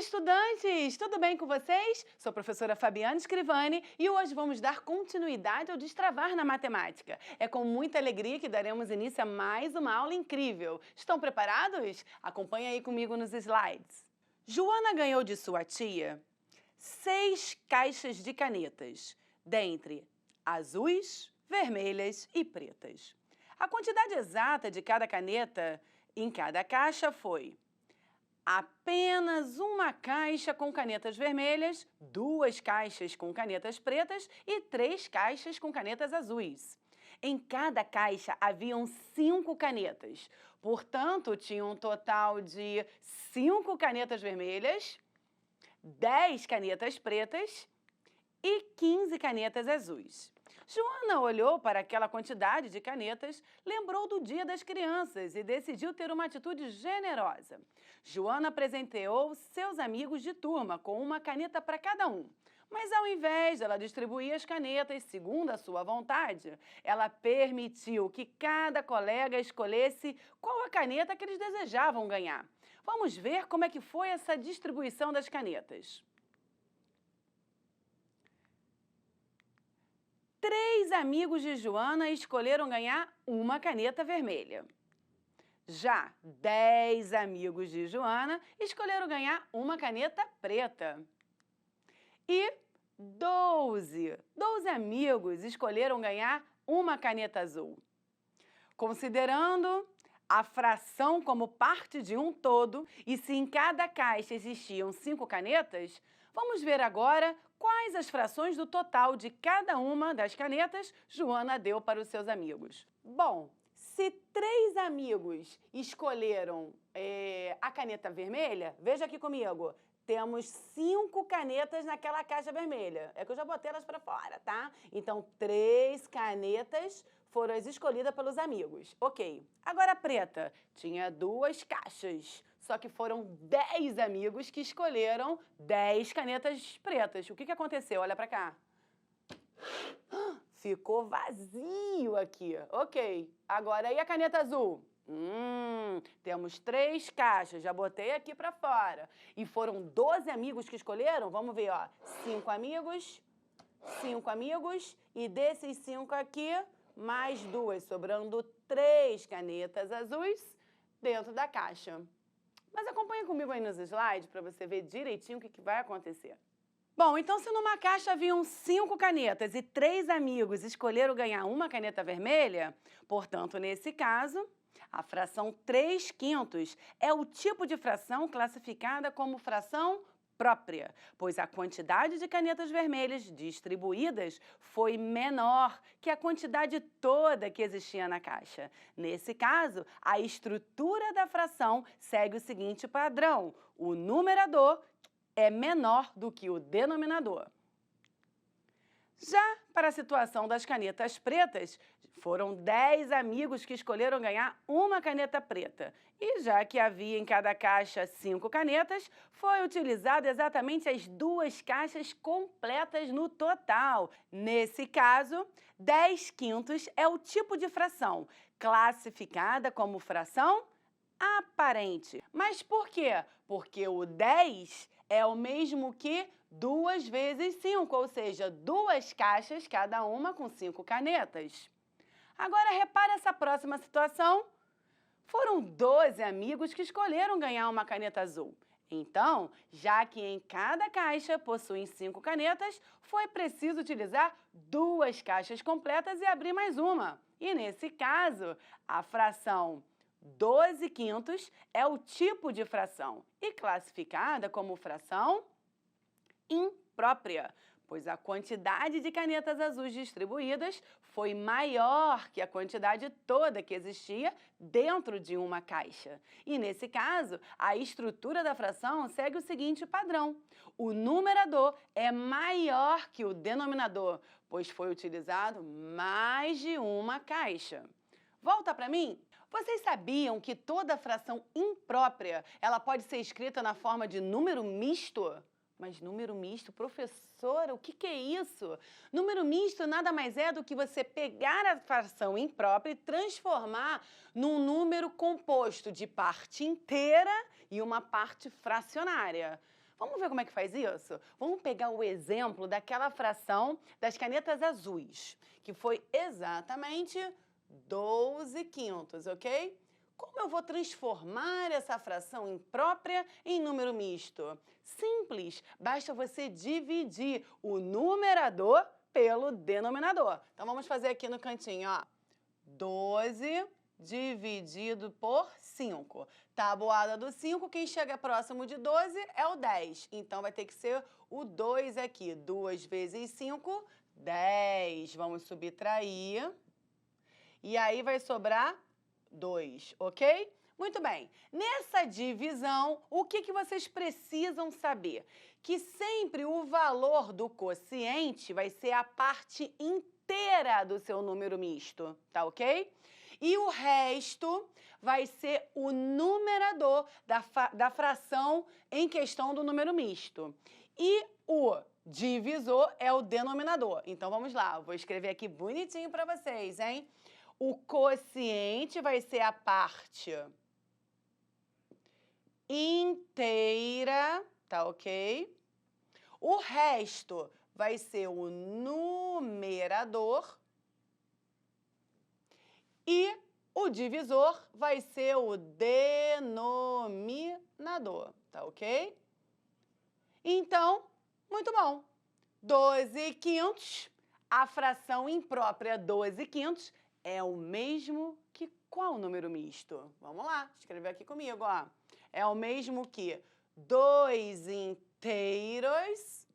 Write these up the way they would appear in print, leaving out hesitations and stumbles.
estudantes! Tudo bem com vocês? Sou a professora Fabiana Scrivani e hoje vamos dar continuidade ao Destravar na Matemática. É com muita alegria que daremos início a mais uma aula incrível. Estão preparados? Acompanhe aí comigo nos slides. Joana ganhou de sua tia 6 caixas de canetas, dentre azuis, vermelhas e pretas. A quantidade exata de cada caneta em cada caixa foi apenas uma caixa com canetas vermelhas, 2 caixas com canetas pretas e 3 caixas com canetas azuis. Em cada caixa haviam 5 canetas, portanto, tinha um total de 5 canetas vermelhas, 10 canetas pretas e 15 canetas azuis. Joana olhou para aquela quantidade de canetas, lembrou do Dia das Crianças e decidiu ter uma atitude generosa. Joana presenteou seus amigos de turma com uma caneta para cada um. Mas ao invés de ela distribuir as canetas segundo a sua vontade, ela permitiu que cada colega escolhesse qual a caneta que eles desejavam ganhar. Vamos ver como é que foi essa distribuição das canetas. 3 amigos de Joana escolheram ganhar uma caneta vermelha. Já 10 amigos de Joana escolheram ganhar uma caneta preta. E 12 amigos escolheram ganhar uma caneta azul. Considerando a fração como parte de um todo, e se em cada caixa existiam 5 canetas, vamos ver agora quais as frações do total de cada uma das canetas Joana deu para os seus amigos. Bom, se 3 amigos escolheram a caneta vermelha, veja aqui comigo, temos 5 canetas naquela caixa vermelha. É que eu já botei elas para fora, tá? Então, 3 canetas foram as escolhidas pelos amigos. Ok. Agora a preta tinha 2 caixas, só que foram 10 amigos que escolheram 10 canetas pretas. O que aconteceu? Olha para cá. Ficou vazio aqui. Ok. Agora, e a caneta azul? Temos 3 caixas, já botei aqui para fora. E foram 12 amigos que escolheram, vamos ver, ó. 5 amigos, e desses 5 aqui, mais 2, sobrando 3 canetas azuis dentro da caixa. Mas acompanha comigo aí nos slides para você ver direitinho o que vai acontecer. Bom, então se numa caixa haviam 5 canetas e 3 amigos escolheram ganhar uma caneta vermelha, portanto, nesse caso, a fração 3/5 é o tipo de fração classificada como fração própria, pois a quantidade de canetas vermelhas distribuídas foi menor que a quantidade toda que existia na caixa. Nesse caso, a estrutura da fração segue o seguinte padrão: o numerador é menor do que o denominador. Já para a situação das canetas pretas, foram 10 amigos que escolheram ganhar uma caneta preta. E já que havia em cada caixa 5 canetas, foi utilizado exatamente as 2 caixas completas no total. Nesse caso, 10/5 é o tipo de fração, classificada como fração aparente. Mas por quê? Porque o 10 é o mesmo que 2 vezes 5, ou seja, 2 caixas, cada uma com 5 canetas. Agora, repara essa próxima situação. Foram 12 amigos que escolheram ganhar uma caneta azul. Então, já que em cada caixa possuem 5 canetas, foi preciso utilizar 2 caixas completas e abrir mais uma. E nesse caso, a fração 12/5 é o tipo de fração e classificada como fração imprópria, pois a quantidade de canetas azuis distribuídas foi maior que a quantidade toda que existia dentro de uma caixa. E nesse caso, a estrutura da fração segue o seguinte padrão: o numerador é maior que o denominador, pois foi utilizado mais de uma caixa. Volta para mim? Vocês sabiam que toda fração imprópria ela pode ser escrita na forma de número misto? Mas número misto, professora, o que é isso? Número misto nada mais é do que você pegar a fração imprópria e transformar num número composto de parte inteira e uma parte fracionária. Vamos ver como é que faz isso? Vamos pegar o exemplo daquela fração das canetas azuis, que foi exatamente 12 quintos, ok? Como eu vou transformar essa fração imprópria em número misto? Simples, basta você dividir o numerador pelo denominador. Então, vamos fazer aqui no cantinho, ó. 12 dividido por 5. Tabuada do 5, quem chega próximo de 12 é o 10. Então, vai ter que ser o 2 aqui. 2 vezes 5, 10. Vamos subtrair. E aí, vai sobrar 2, ok? Muito bem. Nessa divisão, o que vocês precisam saber? Que sempre o valor do quociente vai ser a parte inteira do seu número misto, tá ok? E o resto vai ser o numerador da fração em questão do número misto. E o divisor é o denominador. Então, vamos lá. Vou escrever aqui bonitinho para vocês, hein? O quociente vai ser a parte inteira, tá ok? O resto vai ser o numerador e o divisor vai ser o denominador, tá ok? Então, muito bom. 12 quintos, a fração imprópria 12 quintos é o mesmo que qual número misto? Vamos lá, escrever aqui comigo, ó. É o mesmo que 2 inteiros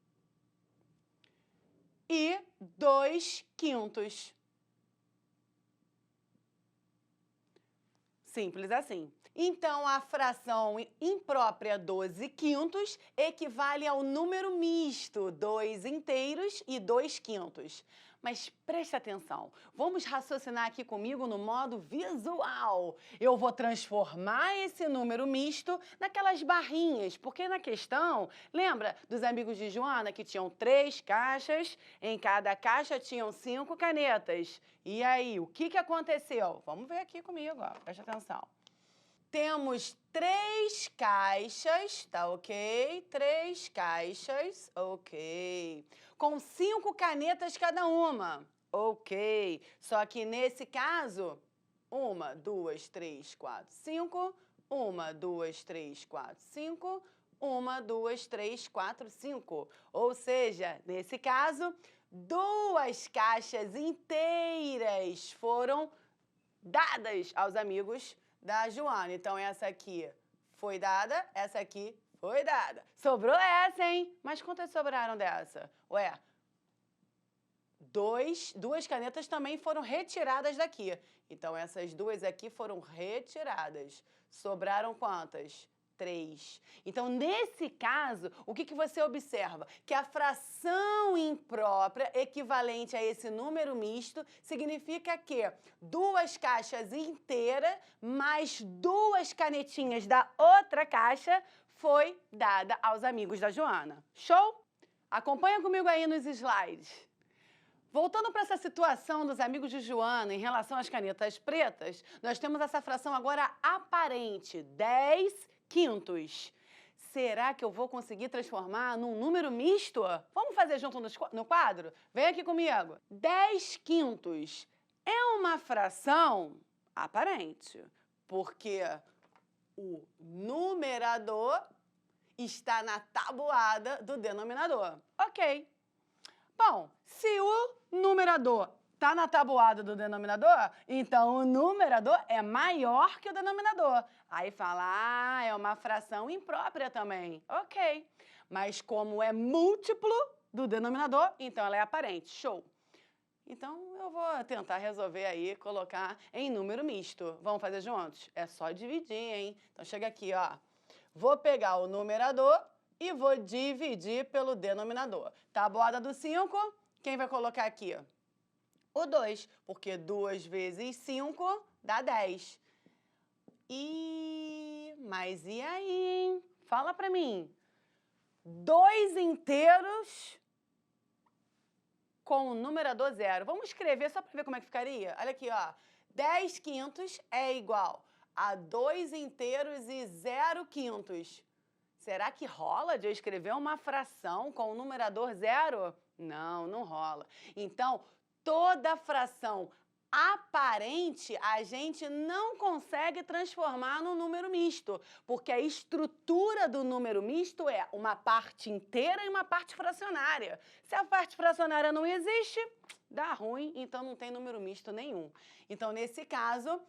e 2 quintos. Simples assim. Então, a fração imprópria 12 quintos equivale ao número misto 2 inteiros e 2 quintos. Mas preste atenção, vamos raciocinar aqui comigo no modo visual. Eu vou transformar esse número misto naquelas barrinhas, porque na questão, lembra dos amigos de Joana que tinham 3 caixas, em cada caixa tinham 5 canetas. E aí, o que aconteceu? Vamos ver aqui comigo, ó. Preste atenção. Temos 3 caixas, tá ok? 3 caixas, ok. Com 5 canetas cada uma, ok. Só que nesse caso, 1, 2, 3, 4, 5. 1, 2, 3, 4, 5. 1, 2, 3, 4, 5. Ou seja, nesse caso, 2 caixas inteiras foram dadas aos amigos da Joana. Então, essa aqui foi dada, essa aqui foi dada. Sobrou essa, hein? Mas quantas sobraram dessa? Ué, duas canetas também foram retiradas daqui. Então, essas duas aqui foram retiradas. Sobraram quantas? 3. Então, nesse caso, o que você observa? Que a fração imprópria equivalente a esse número misto significa que 2 caixas inteiras mais 2 canetinhas da outra caixa foi dada aos amigos da Joana. Show? Acompanha comigo aí nos slides. Voltando para essa situação dos amigos de Joana em relação às canetas pretas, nós temos essa fração agora aparente, 10 quintos. Será que eu vou conseguir transformar num número misto? Vamos fazer junto no quadro? Vem aqui comigo. 10 quintos é uma fração aparente, porque o numerador está na tabuada do denominador. Ok. Bom, se o numerador está na tabuada do denominador, então o numerador é maior que o denominador. Aí fala, é uma fração imprópria também. Ok. Mas como é múltiplo do denominador, então ela é aparente. Show. Então, eu vou tentar resolver aí, colocar em número misto. Vamos fazer juntos? É só dividir, hein? Então, chega aqui, ó. Vou pegar o numerador e vou dividir pelo denominador. Tabuada do 5, quem vai colocar aqui? O 2, porque 2 vezes 5 dá 10. Mas e aí, hein? Fala pra mim. 2 inteiros com o numerador 0. Vamos escrever só para ver como é que ficaria? Olha aqui, ó. 10 quintos é igual a 2 inteiros e 0 quintos. Será que rola de eu escrever uma fração com o numerador zero? Não, não rola. Então, toda fração aparente a gente não consegue transformar no número misto, porque a estrutura do número misto é uma parte inteira e uma parte fracionária. Se a parte fracionária não existe, dá ruim, então não tem número misto nenhum. Então, nesse caso,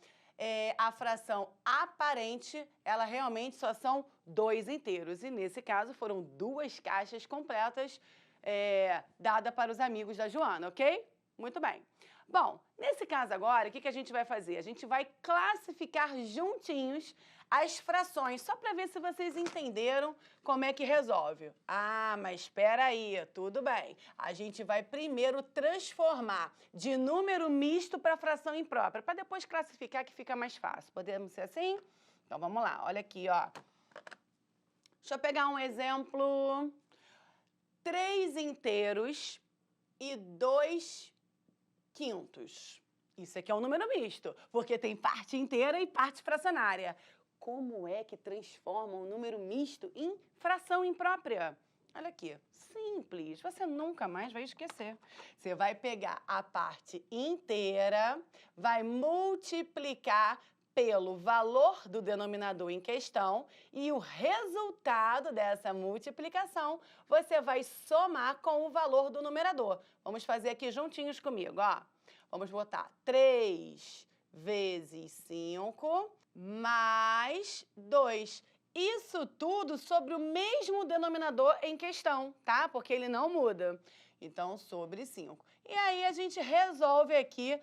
a fração aparente, ela realmente só são 2 inteiros. E nesse caso foram 2 caixas completas dadas para os amigos da Joana, ok? Muito bem. Bom, nesse caso agora, o que a gente vai fazer? A gente vai classificar juntinhos as frações, só para ver se vocês entenderam como é que resolve. Ah, mas espera aí, tudo bem. A gente vai primeiro transformar de número misto para fração imprópria, para depois classificar que fica mais fácil. Podemos ser assim? Então vamos lá, olha aqui, ó. Deixa eu pegar um exemplo. 3 inteiros e 2 quintos. Isso aqui é um número misto, porque tem parte inteira e parte fracionária. Como é que transforma um número misto em fração imprópria? Olha aqui, simples, você nunca mais vai esquecer. Você vai pegar a parte inteira, vai multiplicar pelo valor do denominador em questão e o resultado dessa multiplicação você vai somar com o valor do numerador. Vamos fazer aqui juntinhos comigo, ó. Vamos botar 3 vezes 5 mais 2. Isso tudo sobre o mesmo denominador em questão, tá? Porque ele não muda. Então, sobre 5. E aí, a gente resolve aqui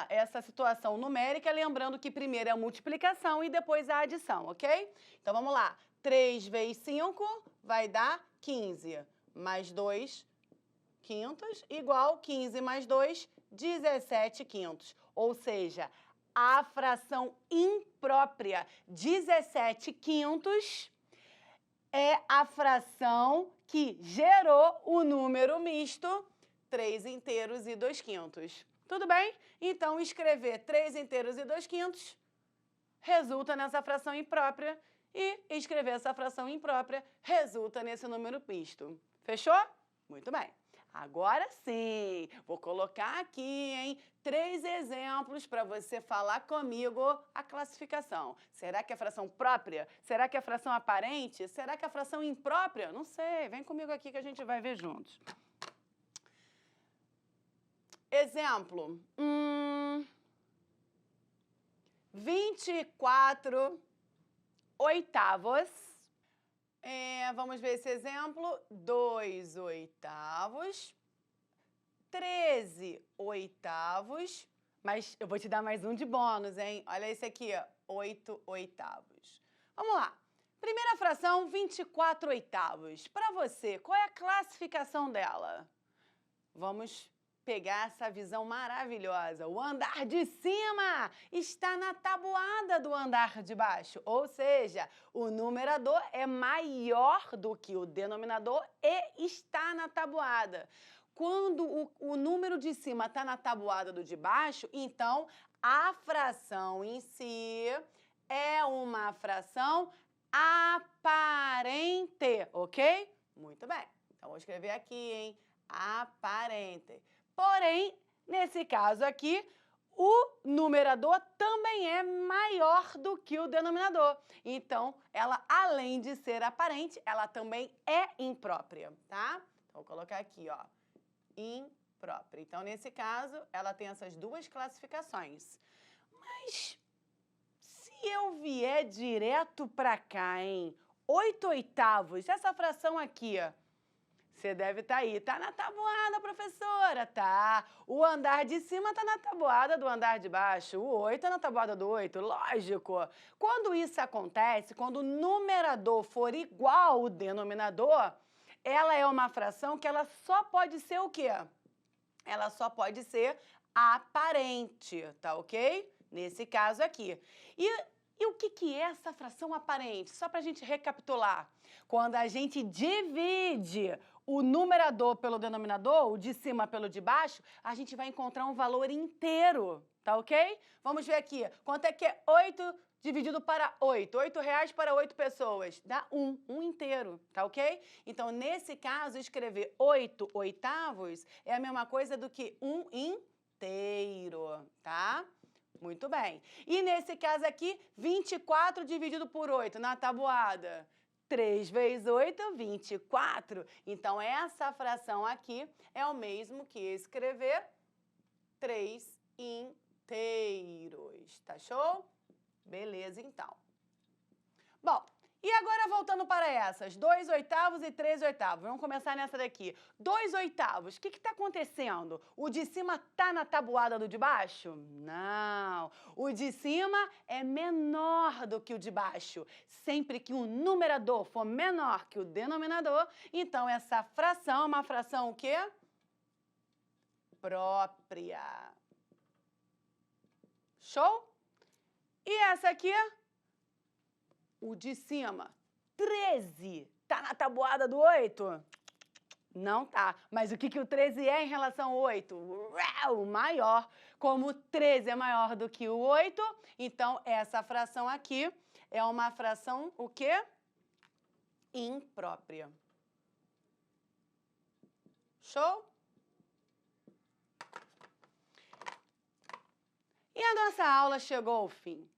essa situação numérica, lembrando que primeiro é a multiplicação e depois a adição, ok? Então, vamos lá. 3 vezes 5 vai dar 15. Mais 2 quintos, igual 15 mais 2, 17 quintos. Ou seja, a fração imprópria 17 quintos é a fração que gerou o número misto 3 inteiros e 2 quintos. Tudo bem? Então, escrever 3 inteiros e 2 quintos resulta nessa fração imprópria e escrever essa fração imprópria resulta nesse número misto. Fechou? Muito bem. Agora sim, vou colocar aqui, hein, 3 exemplos para você falar comigo a classificação. Será que é fração própria? Será que é fração aparente? Será que é fração imprópria? Não sei, vem comigo aqui que a gente vai ver juntos. Exemplo, 24 oitavos. Vamos ver esse exemplo. 2 oitavos, 13 oitavos, mas eu vou te dar mais um de bônus, hein? Olha esse aqui, ó, 8 oitavos. Vamos lá. Primeira fração, 24 oitavos. Para você, qual é a classificação dela? Vamos pegar essa visão maravilhosa. O andar de cima está na tabuada do andar de baixo, ou seja, o numerador é maior do que o denominador e está na tabuada. Quando o número de cima está na tabuada do de baixo, então a fração em si é uma fração aparente, ok? Muito bem. Então, vou escrever aqui, hein? Aparente. Porém, nesse caso aqui, o numerador também é maior do que o denominador. Então, ela, além de ser aparente, ela também é imprópria, tá? Então, vou colocar aqui, ó, imprópria. Então, nesse caso, ela tem essas 2 classificações. Mas, se eu vier direto pra cá, hein? 8 oitavos, essa fração aqui, ó. Você deve estar aí. Tá na tabuada, professora, tá? O andar de cima tá na tabuada do andar de baixo. O 8 tá na tabuada do 8, lógico. Quando isso acontece, quando o numerador for igual ao denominador, ela é uma fração que ela só pode ser o quê? Ela só pode ser aparente, tá ok? Nesse caso aqui. E o que é essa fração aparente? Só para a gente recapitular. Quando a gente divide o numerador pelo denominador, o de cima pelo de baixo, a gente vai encontrar um valor inteiro, tá ok? Vamos ver aqui. Quanto é que é 8 dividido para 8. 8 reais para 8 pessoas. Dá um inteiro, tá ok? Então, nesse caso, escrever 8 oitavos é a mesma coisa do que um inteiro, tá? Muito bem. E nesse caso aqui, 24 dividido por 8 na tabuada. 3 vezes 8, 24. Então, essa fração aqui é o mesmo que escrever 3 inteiros. Tá show? Beleza, então. Bom, e agora voltando para essas, 2 oitavos e 3 oitavos. Vamos começar nessa daqui. 2 oitavos, o que está acontecendo? O de cima está na tabuada do de baixo? Não. O de cima é menor do que o de baixo. Sempre que o numerador for menor que o denominador, então essa fração é uma fração o quê? Própria. Show? E essa aqui? O de cima, 13, tá na tabuada do 8? Não tá. Mas o que o 13 é em relação ao 8? O maior. Como o 13 é maior do que o 8, então essa fração aqui é uma fração, o quê? Imprópria. Show? E a nossa aula chegou ao fim.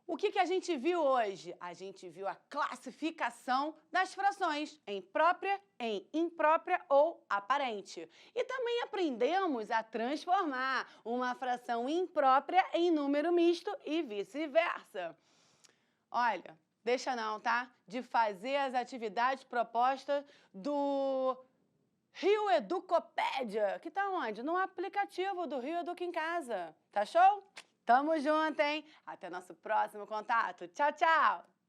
O que a gente viu hoje? A gente viu a classificação das frações em própria, em imprópria ou aparente. E também aprendemos a transformar uma fração imprópria em número misto e vice-versa. Olha, deixa não, tá? De fazer as atividades propostas do Rio Educopédia, que tá onde? No aplicativo do Rio Educa em Casa. Tá show? Tamo junto, hein? Até nosso próximo contato. Tchau, tchau!